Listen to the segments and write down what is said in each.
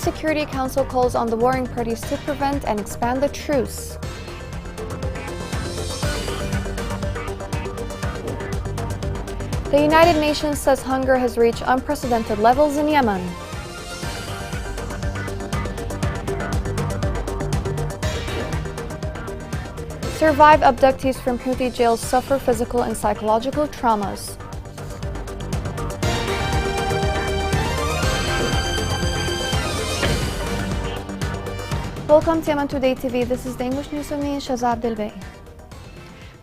Security Council calls on the warring parties to prevent and expand the truce. The United Nations says hunger has reached unprecedented levels in Yemen. Survived abductees from Houthi jails suffer physical and psychological traumas. Welcome to Yemen Today TV. This is the English news with me, Shazad Dilbey.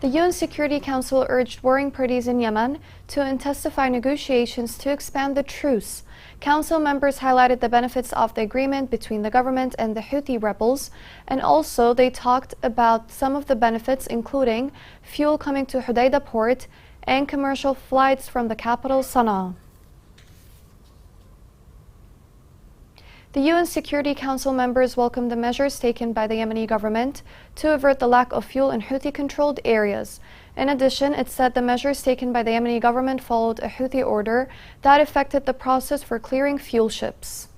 The UN Security Council urged warring parties in Yemen to intensify negotiations to expand the truce. Council members highlighted the benefits of the agreement between the government and the Houthi rebels, and also they talked about some of the benefits, including fuel coming to Hodeidah port and commercial flights from the capital, Sana'a. The UN Security Council members welcomed the measures taken by the Yemeni government to avert the lack of fuel in Houthi-controlled areas. In addition, it said the measures taken by the Yemeni government followed a Houthi order that affected the process for clearing fuel ships.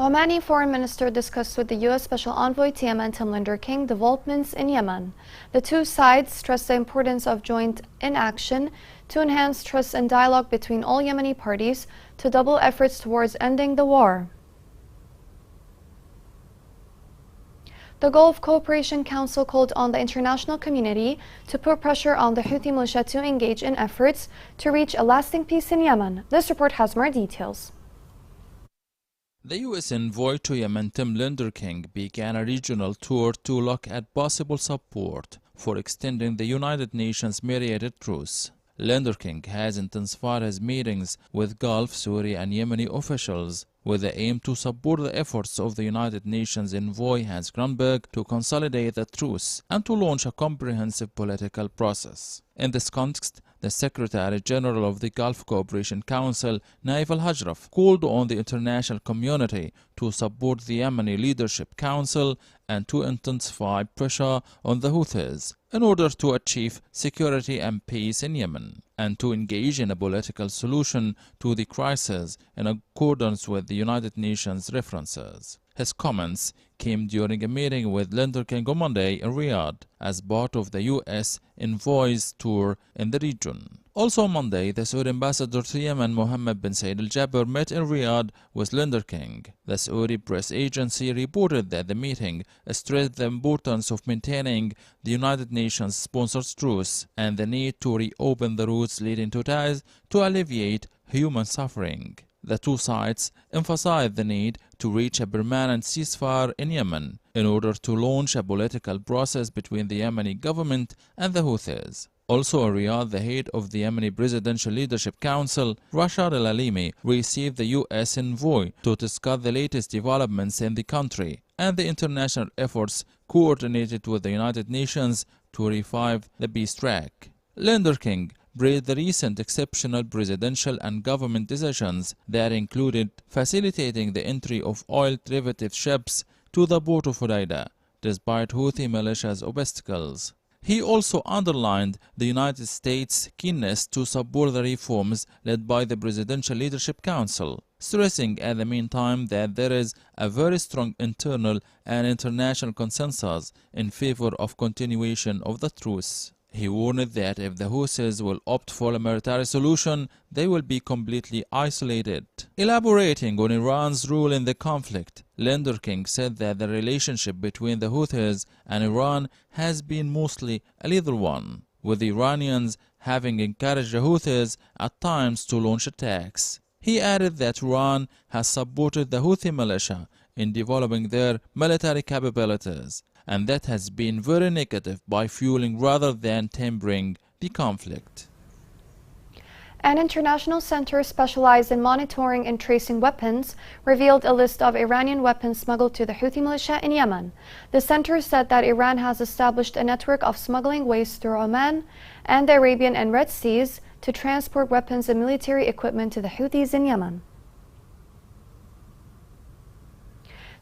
Omani Foreign Minister discussed with the U.S. Special Envoy to Yemen, Tim Linder-King, developments in Yemen. The two sides stressed the importance of joint inaction to enhance trust and dialogue between all Yemeni parties to double efforts towards ending the war. The Gulf Cooperation Council called on the international community to put pressure on the Houthi militia to engage in efforts to reach a lasting peace in Yemen. This report has more details. The U.S. envoy to Yemen, Tim Linder-King, began a regional tour to look at possible support for extending the United Nations mediated truce. Linder-King has intensified his meetings with Gulf, Syria, and Yemeni officials with the aim to support the efforts of the United Nations envoy Hans Grunberg to consolidate the truce and to launch a comprehensive political process. In this context, the Secretary General of the Gulf Cooperation Council, Naif al-Hajraf, called on the international community to support the Yemeni Leadership Council and to intensify pressure on the Houthis in order to achieve security and peace in Yemen, and to engage in a political solution to the crisis in accordance with the United Nations references. His comments came during a meeting with Linder-King on Monday in Riyadh as part of the U.S. envoy's tour in the region. Also on Monday, the Saudi ambassador to Yemen, Mohammed bin Said al-Jaber, met in Riyadh with Linder-King. The Saudi press agency reported that the meeting stressed the importance of maintaining the United Nations sponsored truce and the need to reopen the routes leading to Taiz to alleviate human suffering. The two sides emphasized the need to reach a permanent ceasefire in Yemen in order to launch a political process between the Yemeni government and the Houthis. Also in Riyadh, the head of the Yemeni Presidential Leadership Council, Rashad al-Alimi, received the U.S. envoy to discuss the latest developments in the country and the international efforts coordinated with the United Nations to revive the peace track. Lender King praised the recent exceptional presidential and government decisions that included facilitating the entry of oil derivative ships to the port of Hodeida, despite Houthi militia's obstacles. He also underlined the United States' keenness to support the reforms led by the Presidential Leadership Council, stressing at the meantime that there is a very strong internal and international consensus in favor of continuation of the truce. He warned that if the Houthis will opt for a military solution, they will be completely isolated. Elaborating on Iran's role in the conflict, Lender King said that the relationship between the Houthis and Iran has been mostly a lethal one, with the Iranians having encouraged the Houthis at times to launch attacks. He added that Iran has supported the Houthi militia in developing their military capabilities, and that has been very negative by fueling rather than tempering the conflict. An international center specialized in monitoring and tracing weapons revealed a list of Iranian weapons smuggled to the Houthi militia in Yemen. The center said that Iran has established a network of smuggling ways through Oman and the Arabian and Red Seas to transport weapons and military equipment to the Houthis in Yemen.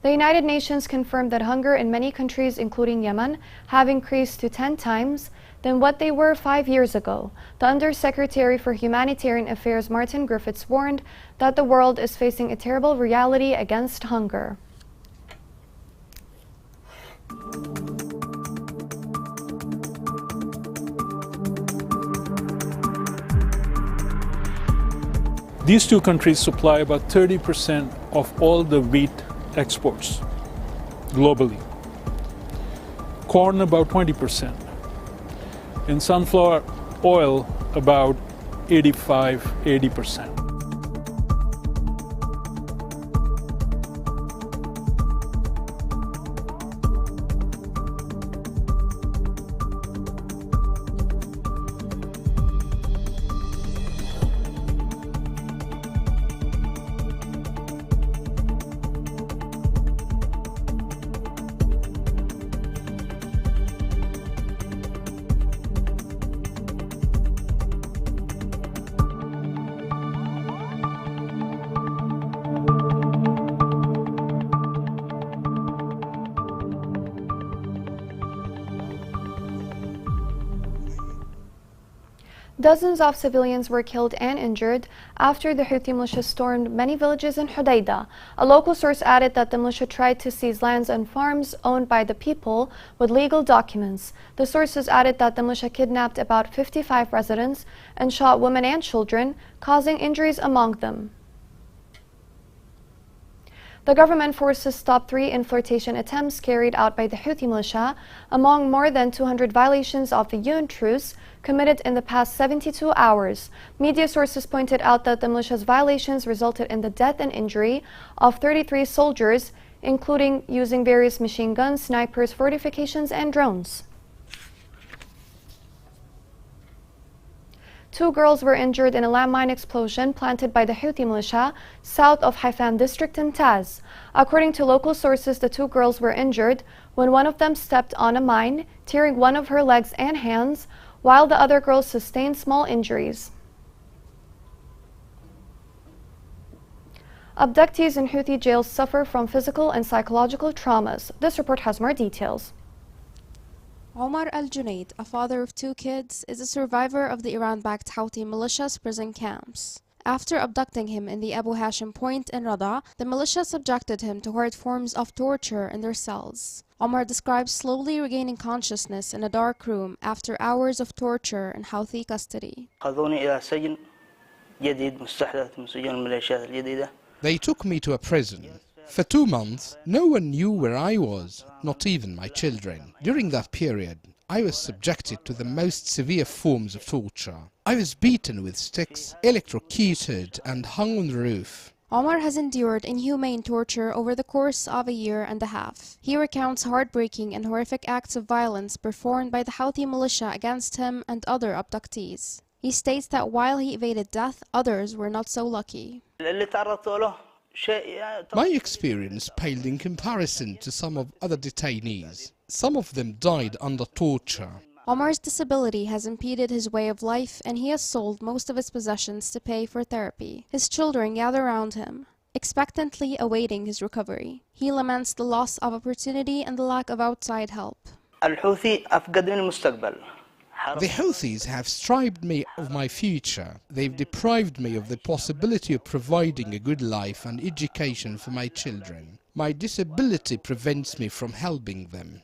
The United Nations confirmed that hunger in many countries, including Yemen, have increased to 10 times than what they were 5 years ago. The Undersecretary for Humanitarian Affairs, Martin Griffiths, warned that the world is facing a terrible reality against hunger. These two countries supply about 30% of all the wheat exports globally. Corn about 20%. In sunflower oil about 80%. Dozens of civilians were killed and injured after the Houthi militia stormed many villages in Hodeida. A local source added that the militia tried to seize lands and farms owned by the people with legal documents. The sources added that the militia kidnapped about 55 residents and shot women and children, causing injuries among them. The government forces stopped 3 infiltration attempts carried out by the Houthi militia among more than 200 violations of the UN truce committed in the past 72 hours. Media sources pointed out that the militia's violations resulted in the death and injury of 33 soldiers, including using various machine guns, snipers, fortifications, and drones. 2 girls were injured in a landmine explosion planted by the Houthi militia south of Haifan district in Taz. According to local sources, the 2 girls were injured when one of them stepped on a mine, tearing one of her legs and hands, while the other girls sustained small injuries. Abductees in Houthi jails suffer from physical and psychological traumas. This report has more details. Omar al-Junaid, a father of 2 kids, is a survivor of the Iran-backed Houthi militia's prison camps. After abducting him in the Abu Hashim Point in Rada, the militia subjected him to horrid forms of torture in their cells. Omar describes slowly regaining consciousness in a dark room after hours of torture in Houthi custody. They took me to a prison. For 2 months, no one knew where I was, not even my children. During that period, I was subjected to the most severe forms of torture. I was beaten with sticks, electrocuted, and hung on the roof. Omar has endured inhumane torture over the course of a year and a half. He recounts heartbreaking and horrific acts of violence performed by the Houthi militia against him and other abductees. He states that while he evaded death, others were not so lucky. My experience paled in comparison to some of other detainees. Some of them died under torture. Omar's disability has impeded his way of life, and he has sold most of his possessions to pay for therapy. His children gather around him, expectantly awaiting his recovery. He laments the loss of opportunity and the lack of outside help. The Houthis have stripped me of my future. They've deprived me of the possibility of providing a good life and education for my children. My disability prevents me from helping them.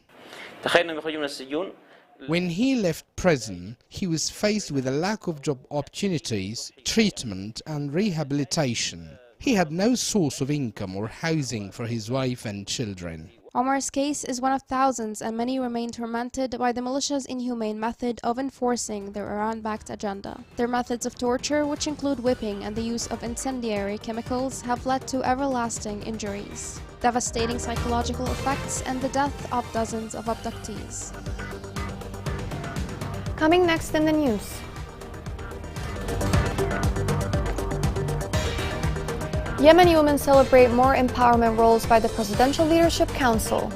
When he left prison, he was faced with a lack of job opportunities, treatment and rehabilitation. He had no source of income or housing for his wife and children. Omar's case is one of thousands, and many remain tormented by the militia's inhumane method of enforcing their Iran-backed agenda. Their methods of torture, which include whipping and the use of incendiary chemicals, have led to everlasting injuries, devastating psychological effects, and the death of dozens of abductees. Coming next in the news. Yemeni women celebrate more empowerment roles by the Presidential Leadership Council.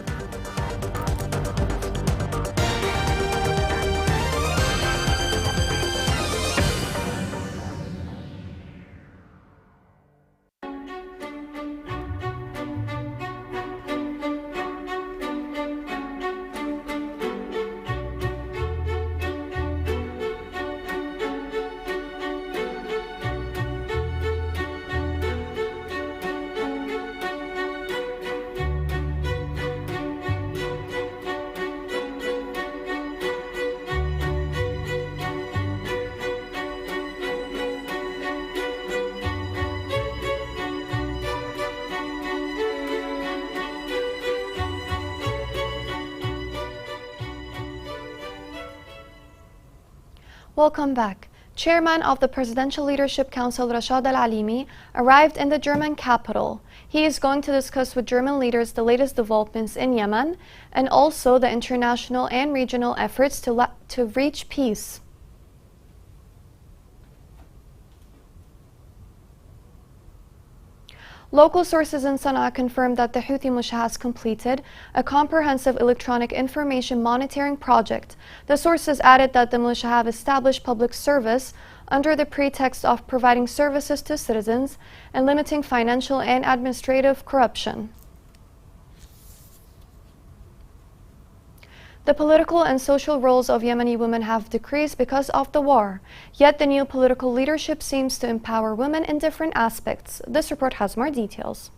Welcome back. Chairman of the Presidential Leadership Council, Rashad Al-Alimi, arrived in the German capital. He is going to discuss with German leaders the latest developments in Yemen and also the international and regional efforts to reach peace. Local sources in Sana'a confirmed that the Houthi militia has completed a comprehensive electronic information monitoring project. The sources added that the militia have established public service under the pretext of providing services to citizens and limiting financial and administrative corruption. The political and social roles of Yemeni women have decreased because of the war. Yet the new political leadership seems to empower women in different aspects. This report has more details.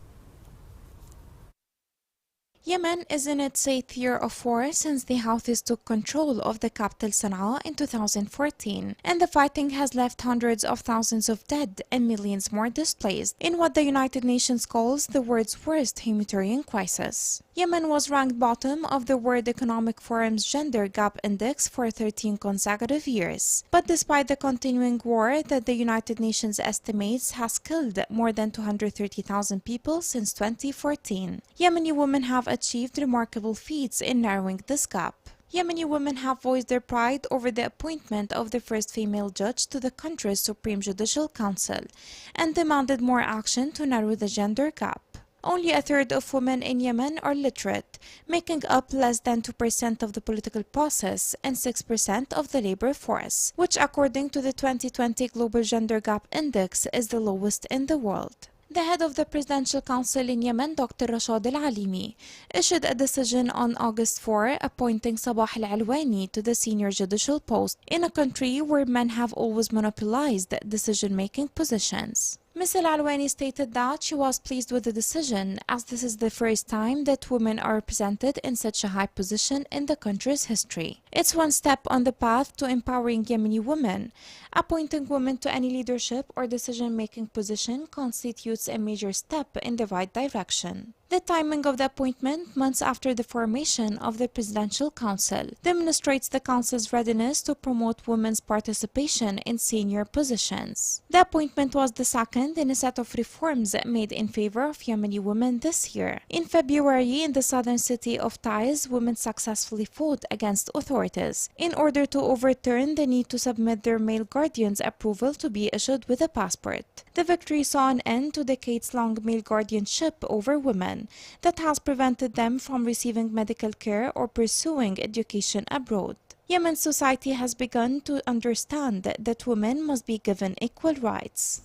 Yemen is in its 8th year of war since the Houthis took control of the capital Sana'a in 2014, and the fighting has left hundreds of thousands of dead and millions more displaced in what the United Nations calls the world's worst humanitarian crisis. Yemen was ranked bottom of the World Economic Forum's Gender Gap Index for 13 consecutive years. But despite the continuing war that the United Nations estimates has killed more than 230,000 people since 2014, Yemeni women have achieved remarkable feats in narrowing this gap. Yemeni women have voiced their pride over the appointment of the first female judge to the country's Supreme Judicial Council and demanded more action to narrow the gender gap. Only a third of women in Yemen are literate, making up less than 2% of the political process and 6% of the labor force, which according to the 2020 Global Gender Gap Index is the lowest in the world. The head of the Presidential Council in Yemen, Dr. Rashad Al-Alimi, issued a decision on August 4 appointing Sabah Al-Alwani to the senior judicial post in a country where men have always monopolized decision-making positions. Ms. Al-Alwani stated that she was pleased with the decision as this is the first time that women are represented in such a high position in the country's history. It's one step on the path to empowering Yemeni women. Appointing women to any leadership or decision-making position constitutes a major step in the right direction. The timing of the appointment, months after the formation of the Presidential Council, demonstrates the Council's readiness to promote women's participation in senior positions. The appointment was the second in a set of reforms made in favor of Yemeni women this year. In February, in the southern city of Taiz, women successfully fought against authorities in order to overturn the need to submit their male guardians' approval to be issued with a passport. The victory saw an end to decades-long male guardianship over women that has prevented them from receiving medical care or pursuing education abroad. Yemen's society has begun to understand that women must be given equal rights.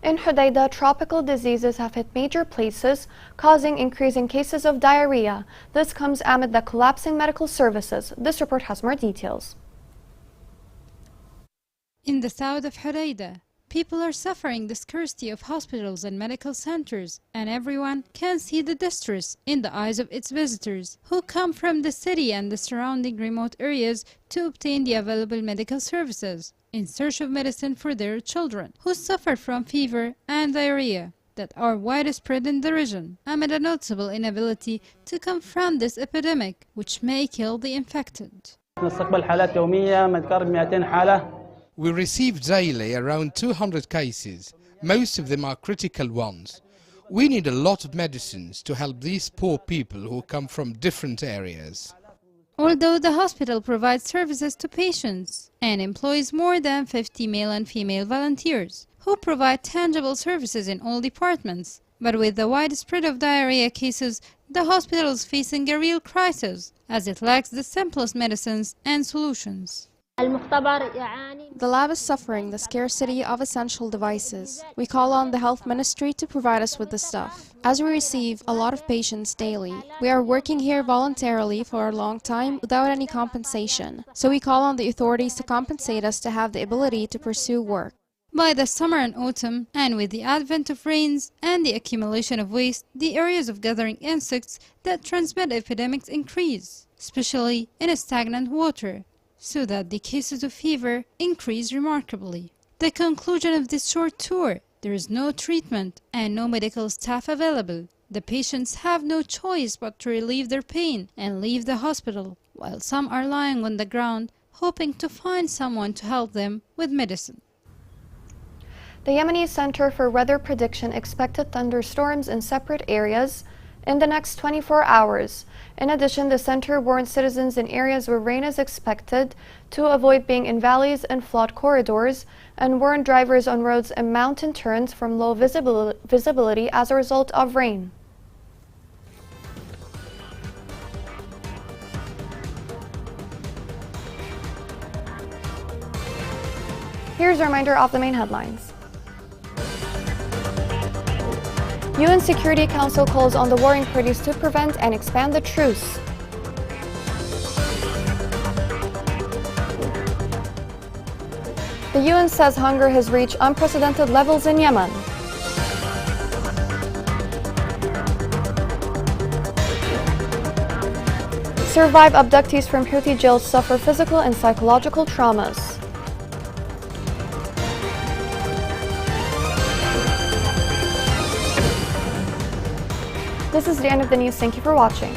In Hodeidah, tropical diseases have hit major places, causing increasing cases of diarrhea. This comes amid the collapsing medical services. This report has more details. In the south of Hodeidah, people are suffering the scarcity of hospitals and medical centers, and everyone can see the distress in the eyes of its visitors, who come from the city and the surrounding remote areas to obtain the available medical services in search of medicine for their children, who suffer from fever and diarrhea that are widespread in the region, amid a noticeable inability to confront this epidemic, which may kill the infected. We receive daily around 200 cases. Most of them are critical ones. We need a lot of medicines to help these poor people who come from different areas. Although the hospital provides services to patients and employs more than 50 male and female volunteers who provide tangible services in all departments, but with the widespread of diarrhea cases, the hospital is facing a real crisis as it lacks the simplest medicines and solutions. The lab is suffering the scarcity of essential devices. We call on the health ministry to provide us with the stuff. As we receive a lot of patients daily, we are working here voluntarily for a long time without any compensation. So we call on the authorities to compensate us to have the ability to pursue work. By the summer and autumn, and with the advent of rains and the accumulation of waste, the areas of gathering insects that transmit epidemics increase, especially in stagnant water, so that the cases of fever increase remarkably. The conclusion of this short tour: there is no treatment and no medical staff available. The patients have no choice but to relieve their pain and leave the hospital, while some are lying on the ground hoping to find someone to help them with medicine. The Yemeni Center for Weather Prediction expected thunderstorms in separate areas in the next 24 hours. In addition, the center warned citizens in areas where rain is expected to avoid being in valleys and flood corridors, and warned drivers on roads and mountain turns from low visibility as a result of rain. Here's a reminder of the main headlines. UN Security Council calls on the warring parties to prevent and expand the truce. The UN says hunger has reached unprecedented levels in Yemen. Survived abductees from Houthi jails suffer physical and psychological traumas. This is the end of the news. Thank you for watching.